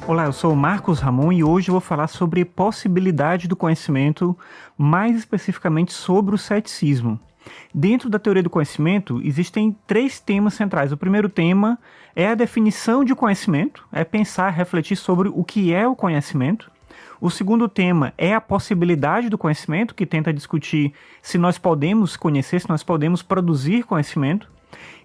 Olá, eu sou o Marcos Ramon e hoje eu vou falar sobre possibilidade do conhecimento, mais especificamente sobre o ceticismo. Dentro da teoria do conhecimento, existem 3 temas centrais. O primeiro tema é a definição de conhecimento, é pensar, refletir sobre o que é o conhecimento. O segundo tema é a possibilidade do conhecimento, que tenta discutir se nós podemos conhecer, se nós podemos produzir conhecimento.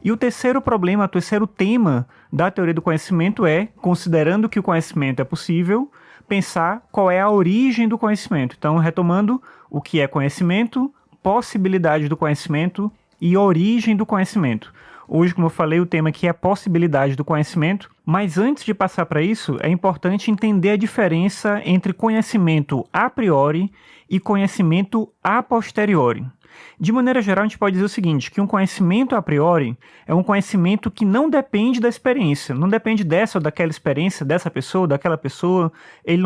E o terceiro problema, o terceiro tema da teoria do conhecimento é, considerando que o conhecimento é possível, pensar qual é a origem do conhecimento. Então, retomando o que é conhecimento, possibilidade do conhecimento e origem do conhecimento. Hoje, como eu falei, o tema aqui é a possibilidade do conhecimento, mas antes de passar para isso, é importante entender a diferença entre conhecimento a priori e conhecimento a posteriori. De maneira geral, a gente pode dizer o seguinte, que um conhecimento a priori é um conhecimento que não depende da experiência, não depende dessa ou daquela experiência, dessa pessoa, daquela pessoa, ele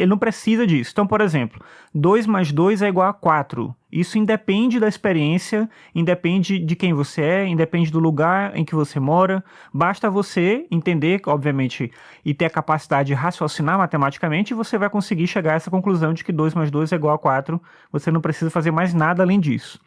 não precisa disso. Então, por exemplo, 2 mais 2 é igual a 4. Isso independe da experiência, independe de quem você é, independe do lugar em que você mora. Basta você entender, obviamente, e ter a capacidade de raciocinar matematicamente, e você vai conseguir chegar a essa conclusão de que 2 mais 2 é igual a 4. Você não precisa fazer mais nada além disso.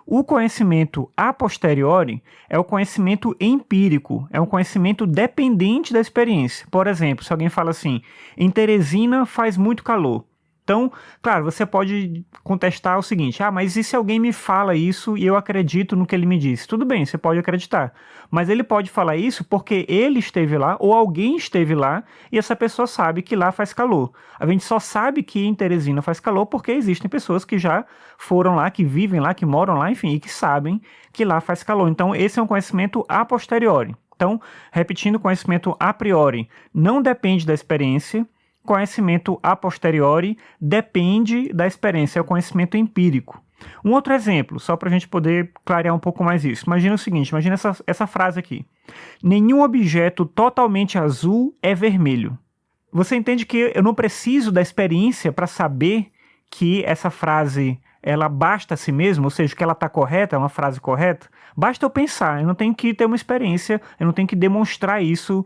O conhecimento a posteriori é o conhecimento empírico, é um conhecimento dependente da experiência. Por exemplo, se alguém fala assim, em Teresina faz muito calor. Então, claro, você pode contestar o seguinte, mas e se alguém me fala isso e eu acredito no que ele me disse? Tudo bem, você pode acreditar, mas ele pode falar isso porque ele esteve lá ou alguém esteve lá e essa pessoa sabe que lá faz calor. A gente só sabe que em Teresina faz calor porque existem pessoas que já foram lá, que vivem lá, que moram lá, enfim, e que sabem que lá faz calor. Então, esse é um conhecimento a posteriori. Então, repetindo, conhecimento a priori não depende da experiência. Conhecimento a posteriori depende da experiência, é o conhecimento empírico. Um outro exemplo, só para a gente poder clarear um pouco mais isso. Imagina o seguinte, imagina essa frase aqui. Nenhum objeto totalmente azul é vermelho. Você entende que eu não preciso da experiência para saber que essa frase ela basta a si mesma, ou seja, que ela está correta, é uma frase correta? Basta eu pensar, eu não tenho que ter uma experiência, eu não tenho que demonstrar isso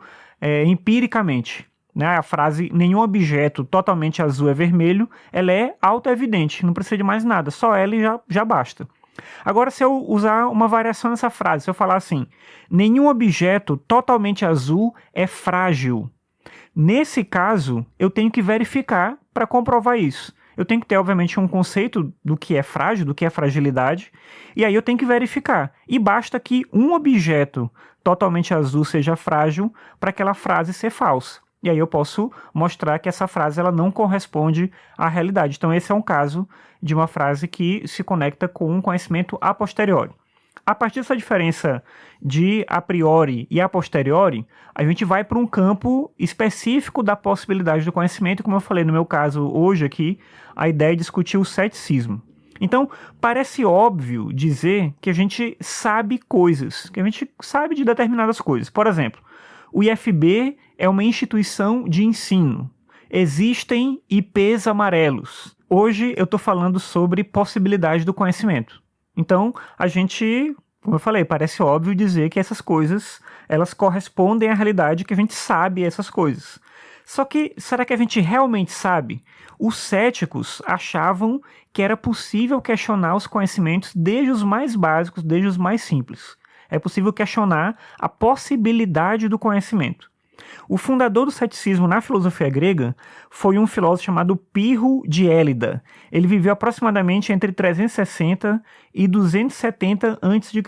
empiricamente. A frase, nenhum objeto totalmente azul é vermelho, ela é auto-evidente, não precisa de mais nada, só ela e já basta. Agora, se eu usar uma variação nessa frase, se eu falar assim, nenhum objeto totalmente azul é frágil. Nesse caso, eu tenho que verificar para comprovar isso. Eu tenho que ter, obviamente, um conceito do que é frágil, do que é fragilidade, e aí eu tenho que verificar. E basta que um objeto totalmente azul seja frágil para aquela frase ser falsa. E aí eu posso mostrar que essa frase ela não corresponde à realidade. Então esse é um caso de uma frase que se conecta com um conhecimento a posteriori. A partir dessa diferença de a priori e a posteriori, a gente vai para um campo específico da possibilidade do conhecimento. Como eu falei no meu caso hoje aqui, a ideia é discutir o ceticismo. Então, parece óbvio dizer que a gente sabe coisas, que a gente sabe de determinadas coisas. Por exemplo, o IFB é uma instituição de ensino. Existem IPs amarelos. Hoje eu estou falando sobre possibilidade do conhecimento. Então, a gente, como eu falei, parece óbvio dizer que essas coisas, elas correspondem à realidade, que a gente sabe essas coisas. Só que, será que a gente realmente sabe? Os céticos achavam que era possível questionar os conhecimentos desde os mais básicos, desde os mais simples. É possível questionar a possibilidade do conhecimento. O fundador do ceticismo na filosofia grega foi um filósofo chamado Pirro de Élida. Ele viveu aproximadamente entre 360 e 270 a.C.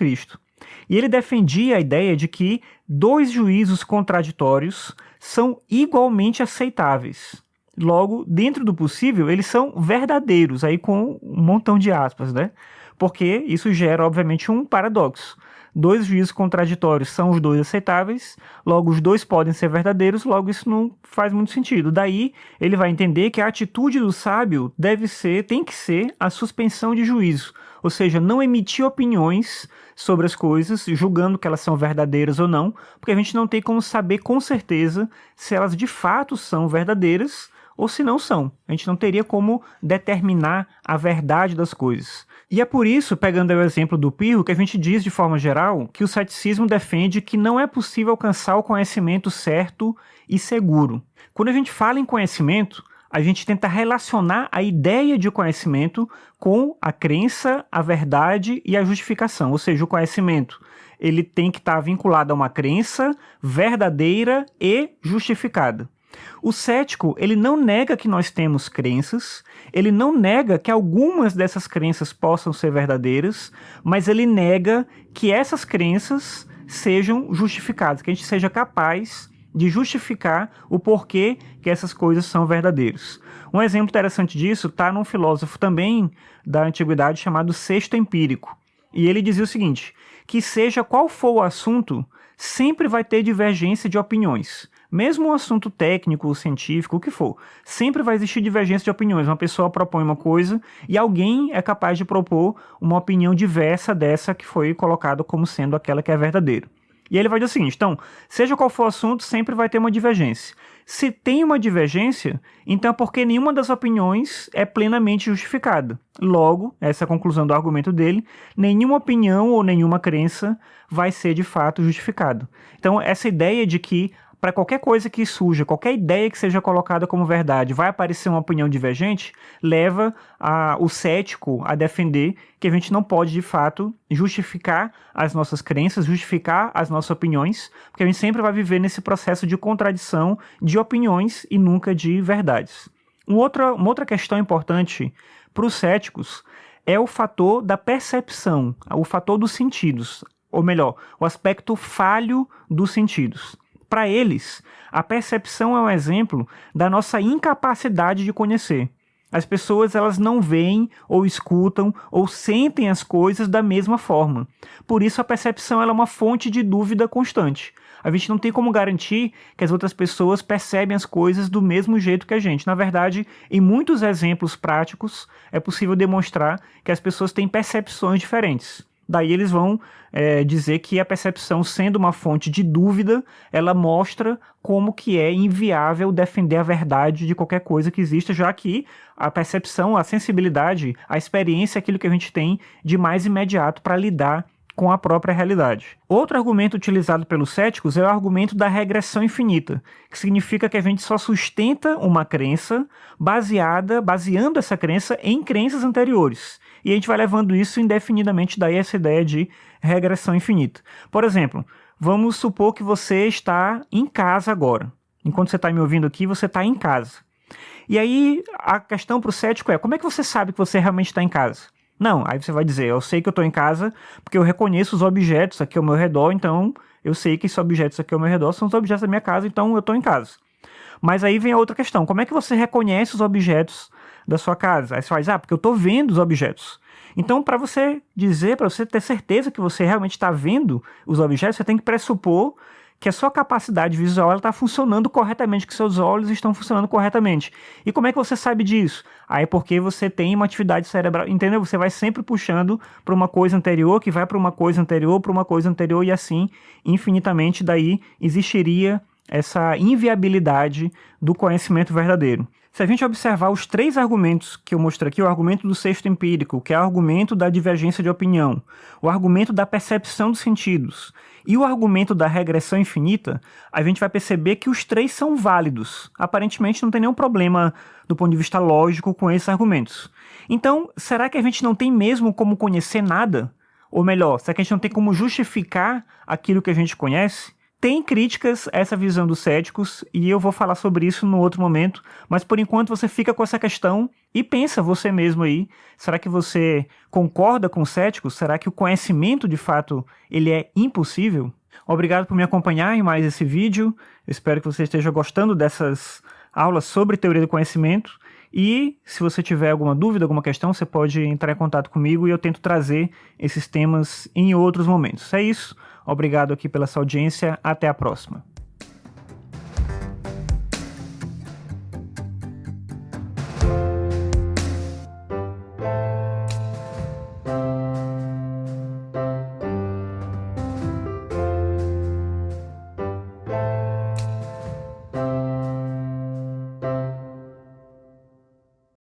E ele defendia a ideia de que 2 juízos contraditórios são igualmente aceitáveis. Logo, dentro do possível, eles são verdadeiros, aí com um montão de aspas, né? Porque isso gera, obviamente, um paradoxo. 2 juízos contraditórios são os 2 aceitáveis, logo os 2 podem ser verdadeiros, logo isso não faz muito sentido. Daí ele vai entender que a atitude do sábio tem que ser a suspensão de juízo, ou seja, não emitir opiniões sobre as coisas, julgando que elas são verdadeiras ou não, porque a gente não tem como saber com certeza se elas de fato são verdadeiras ou se não são. A gente não teria como determinar a verdade das coisas. E é por isso, pegando aí o exemplo do Pirro, que a gente diz de forma geral que o ceticismo defende que não é possível alcançar o conhecimento certo e seguro. Quando a gente fala em conhecimento, a gente tenta relacionar a ideia de conhecimento com a crença, a verdade e a justificação. Ou seja, o conhecimento ele tem que estar vinculado a uma crença verdadeira e justificada. O cético, ele não nega que nós temos crenças, ele não nega que algumas dessas crenças possam ser verdadeiras, mas ele nega que essas crenças sejam justificadas, que a gente seja capaz de justificar o porquê que essas coisas são verdadeiras. Um exemplo interessante disso está num filósofo também da antiguidade chamado Sexto Empírico. E ele dizia o seguinte, que seja qual for o assunto, sempre vai ter divergência de opiniões. Mesmo um assunto técnico, científico, o que for, sempre vai existir divergência de opiniões. Uma pessoa propõe uma coisa e alguém é capaz de propor uma opinião diversa dessa que foi colocada como sendo aquela que é verdadeira. E ele vai dizer o seguinte, então, seja qual for o assunto, sempre vai ter uma divergência. Se tem uma divergência, então é porque nenhuma das opiniões é plenamente justificada. Logo, essa é a conclusão do argumento dele, nenhuma opinião ou nenhuma crença vai ser de fato justificada. Então, essa ideia de que para qualquer coisa que surja, qualquer ideia que seja colocada como verdade, vai aparecer uma opinião divergente, leva o cético a defender que a gente não pode, de fato, justificar as nossas crenças, justificar as nossas opiniões, porque a gente sempre vai viver nesse processo de contradição de opiniões e nunca de verdades. Uma outra questão importante para os céticos é o fator da percepção, o fator dos sentidos, ou melhor, o aspecto falho dos sentidos. Para eles, a percepção é um exemplo da nossa incapacidade de conhecer. As pessoas elas não veem, ou escutam, ou sentem as coisas da mesma forma. Por isso a percepção ela é uma fonte de dúvida constante. A gente não tem como garantir que as outras pessoas percebem as coisas do mesmo jeito que a gente. Na verdade, em muitos exemplos práticos, é possível demonstrar que as pessoas têm percepções diferentes. Daí eles vão dizer que a percepção, sendo uma fonte de dúvida, ela mostra como que é inviável defender a verdade de qualquer coisa que exista, já que a percepção, a sensibilidade, a experiência é aquilo que a gente tem de mais imediato para lidar com a própria realidade. Outro argumento utilizado pelos céticos é o argumento da regressão infinita, que significa que a gente só sustenta uma crença baseando essa crença em crenças anteriores. E a gente vai levando isso indefinidamente, daí essa ideia de regressão infinita. Por exemplo, vamos supor que você está em casa agora. Enquanto você está me ouvindo aqui, você está em casa. E aí a questão para o cético é, como é que você sabe que você realmente está em casa? Não, aí você vai dizer, eu sei que eu estou em casa porque eu reconheço os objetos aqui ao meu redor, então eu sei que esses objetos aqui ao meu redor são os objetos da minha casa, então eu estou em casa. Mas aí vem a outra questão, como é que você reconhece os objetos da sua casa? Aí você faz, porque eu estou vendo os objetos. Então, para você ter certeza que você realmente está vendo os objetos, você tem que pressupor que a sua capacidade visual está funcionando corretamente, que seus olhos estão funcionando corretamente. E como é que você sabe disso? Aí é porque você tem uma atividade cerebral, entendeu? Você vai sempre puxando para uma coisa anterior, que vai para uma coisa anterior, para uma coisa anterior, e assim, infinitamente, daí existiria essa inviabilidade do conhecimento verdadeiro. Se a gente observar os três argumentos que eu mostrei aqui, o argumento do sexto empírico, que é o argumento da divergência de opinião, o argumento da percepção dos sentidos e o argumento da regressão infinita, a gente vai perceber que os três são válidos. Aparentemente não tem nenhum problema do ponto de vista lógico com esses argumentos. Então, será que a gente não tem mesmo como conhecer nada? Ou melhor, será que a gente não tem como justificar aquilo que a gente conhece? Tem críticas a essa visão dos céticos e eu vou falar sobre isso no outro momento, mas por enquanto você fica com essa questão e pensa você mesmo aí, será que você concorda com os céticos? Será que o conhecimento de fato ele é impossível? Obrigado por me acompanhar em mais esse vídeo, eu espero que você esteja gostando dessas aulas sobre teoria do conhecimento e se você tiver alguma dúvida, alguma questão, você pode entrar em contato comigo e eu tento trazer esses temas em outros momentos. É isso. Obrigado aqui pela sua audiência. Até a próxima.